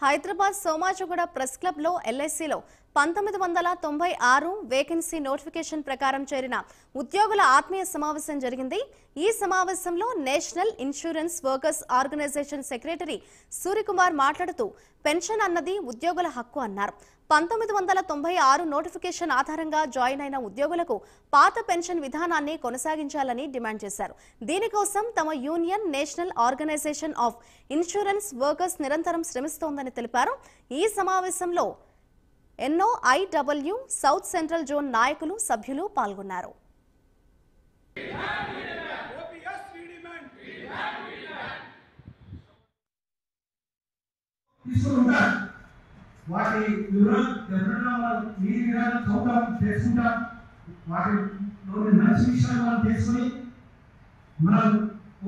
Hyderabad Somajiguda press club లో ఎల్ఐసిలో 1996 vacancy notification ప్రకారం చేరిన ఉద్యోగుల ఆత్మీయ సమావేశం జరిగింది. ఈ సమావేశంలో national insurance workers organisation secretary Suryakumar మాట్లాడుతూ పెన్షన్ అన్నది ఉద్యోగుల హక్కు అన్నారు. 1996 నోటిఫికేషన్ ఆధారంగా జాయిన్ అయిన ఉద్యోగులకు పాత పెన్షన్ విధానాన్ని కొనసాగించాలని డిమాండ్ చేశారు. దీనికోసం తమ union national organisation of insurance workers నిరంతరం శ్రమిస్తోందని తెలిపారు. ఈ సమావేశంలో NOIW సౌత్ సెంట్రల్ జోన్ నాయకులు సభ్యులు పాల్గొన్నారు. వాటి వివరాలు చదువుతాం, తెలుసుకుంటాం. వాటిలోని మంచి విషయాలు మనం తెలుసుకొని మనం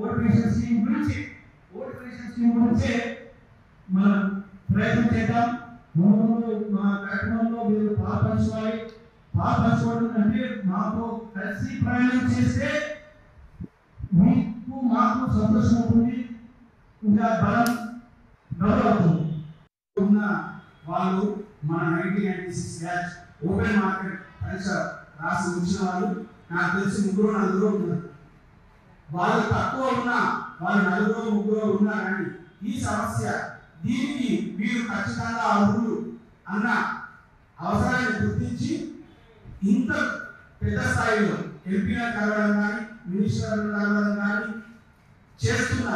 ఓట్ పెన్షన్ స్కీమ్ గురించే మనం ప్రయత్నం చేద్దాం. ముందు మా కార్యక్రమంలో మీరు పాల్పంచుకోవడం అంటే మాతో కలిసి ప్రయాణం చేస్తే మీకు మాకు సంతోషం అవుతుంది, ఇంకా బలం గౌరవుతుంది. వాళ్ళు మన 1996 బ్యాచ్ ఓపెన్ మార్కెట్ పరీక్ష రాసి వచ్చిన వాళ్ళు నాకు తెలిసి 3-4 ఉన్నారు. వాళ్ళు తక్కువ ఉన్నా వాళ్ళు 4-3 ఉన్నా కానీ ఈ సమస్య దీనికి మీరు ఖచ్చితంగా అర్హులు అన్న అవసరాన్ని గుర్తించి ఇంత పెద్ద స్థాయిలో ఎంపీలను కలవడం కానీ మినిస్టర్లను కలవడం కానీ చేస్తున్న